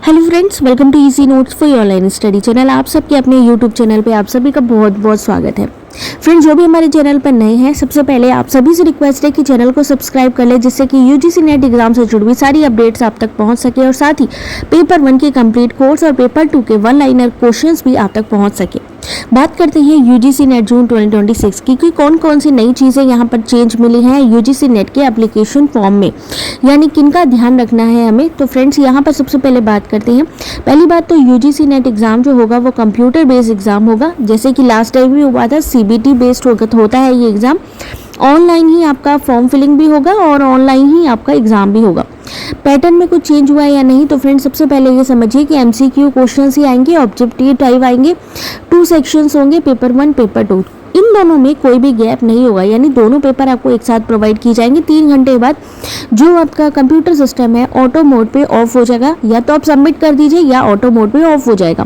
Hello friends, welcome to easy notes for online study channel. आप सबके अपने YouTube channel पे आप सभी का बहुत बहुत स्वागत है। फ्रेंड्स, जो भी हमारे चैनल पर नए हैं, सबसे पहले आप सभी से रिक्वेस्ट है कि चैनल को सब्सक्राइब कर ले, जिससे कि यूजीसी नेट एग्जाम से जुड़ी हुई सारी अपडेट्स आप तक पहुंच सके और साथ ही पेपर 1 के कंप्लीट कोर्स और पेपर 2 के वन लाइनर क्वेश्चंस भी आप तक पहुंच सके। बात करते हैं यूजीसी नेट जून 2026 की कि कौन कौन सी नई चीज़ें यहाँ पर चेंज मिली हैं यूजीसी नेट के एप्लीकेशन फॉर्म में, यानी किनका ध्यान रखना है हमें। तो फ्रेंड्स, यहाँ पर सबसे पहले बात करते हैं। पहली बात तो यूजीसी नेट एग्जाम जो होगा वो कंप्यूटर बेस्ड एग्जाम होगा, जैसे कि लास्ट टाइम भी हुआ था सीबीटी बेस्ड होता है ये एग्जाम। ऑनलाइन ही आपका फॉर्म फिलिंग भी होगा और ऑनलाइन ही आपका एग्जाम भी होगा। पैटर्न में कुछ चेंज हुआ है या नहीं, तो फ्रेंड्स सबसे पहले ये समझिए कि एमसीक्यू क्वेश्चंस ही आएंगे, ऑब्जेक्टिव टाइप आएंगे, 2 सेक्शंस होंगे, पेपर 1 पेपर 2। इन दोनों में कोई भी गैप नहीं होगा, यानी दोनों पेपर आपको एक साथ प्रोवाइड किए जाएंगे। 3 घंटे बाद जो आपका कंप्यूटर सिस्टम है ऑटो मोड पे ऑफ हो जाएगा, या तो आप सबमिट कर दीजिए या ऑटो मोड पे ऑफ हो जाएगा।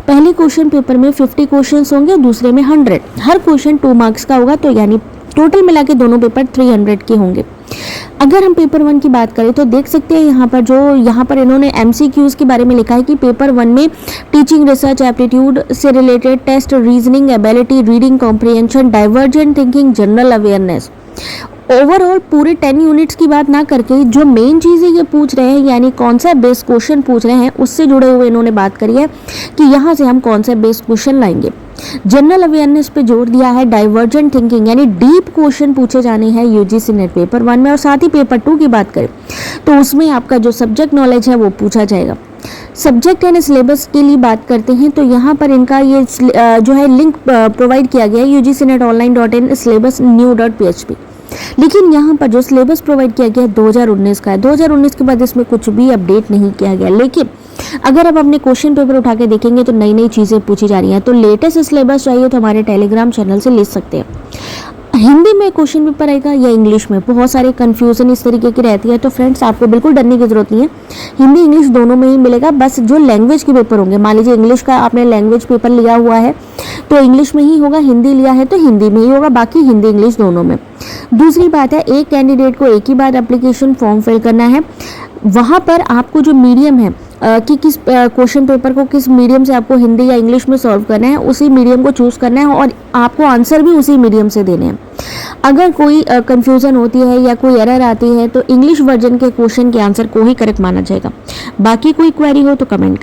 पहले क्वेश्चन पेपर में 50 क्वेश्चंस होंगे, दूसरे में 100। हर क्वेश्चन 2 मार्क्स का होगा, तो यानी टोटल मिला के दोनों पेपर 300 के होंगे। अगर हम पेपर 1 की बात करें तो देख सकते हैं यहाँ पर इन्होंने एमसीक्यूज के बारे में लिखा है कि पेपर 1 में टीचिंग, रिसर्च, एप्टीट्यूड से related test, reasoning ability, reading comprehension, divergent thinking, general awareness. Overall पूरे 10 यूनिट्स की बात ना करके जो मेन चीज़ें ये पूछ रहे हैं, यानी कॉन्सेप्ट बेस्ड क्वेश्चन पूछ रहे हैं, उससे जुड़े हुए इन्होंने बात करी है कि यहाँ से हम कॉन्सेप्ट बेस्ड क्वेश्चन लाएंगे। जनरल अवेयरनेस पे जोर दिया है। डाइवर्जेंट थिंकिंग यानी डीप क्वेश्चन पूछे जाने हैं यूजीसी नेट पेपर 1 में। और साथ ही पेपर 2 की बात करें तो उसमें आपका जो सब्जेक्ट नॉलेज है वो पूछा जाएगा। सब्जेक्ट एंड सिलेबस के लिए बात करते हैं तो यहाँ पर इनका ये जो है लिंक प्रोवाइड किया गया है UGCNET-online.in /new.php। लेकिन यहाँ पर जो सिलेबस प्रोवाइड किया गया है 2019 का है। 2019 के बाद इसमें कुछ भी अपडेट नहीं किया गया। लेकिन अगर आप अपने क्वेश्चन पेपर उठा के देखेंगे तो नई नई चीज़ें पूछी जा रही हैं। तो लेटेस्ट सिलेबस चाहिए तो हमारे टेलीग्राम चैनल से ले सकते हैं। हिंदी में क्वेश्चन पेपर आएगा या इंग्लिश में, बहुत सारे कंफ्यूजन इस तरीके की रहती है। तो फ्रेंड्स, आपको बिल्कुल डरने की जरूरत नहीं है, हिंदी इंग्लिश दोनों में ही मिलेगा। बस जो लैंग्वेज के पेपर होंगे, मान लीजिए इंग्लिश का आपने लैंग्वेज पेपर लिया हुआ है तो इंग्लिश में ही होगा, हिंदी लिया है तो हिंदी में ही होगा, बाकी हिंदी इंग्लिश दोनों में। दूसरी बात है, एक कैंडिडेट को एक ही बार एप्लीकेशन फॉर्म फिल करना है। वहाँ पर आपको जो मीडियम है कि किस क्वेश्चन पेपर को किस मीडियम से आपको हिंदी या इंग्लिश में सॉल्व करना है, उसी मीडियम को चूज़ करना है और आपको आंसर भी उसी मीडियम से देने हैं। अगर कोई कंफ्यूजन होती है या कोई एरर आती है तो इंग्लिश वर्जन के क्वेश्चन के आंसर को ही करेक्ट माना जाएगा। बाकी कोई क्वेरी हो तो कमेंट करें।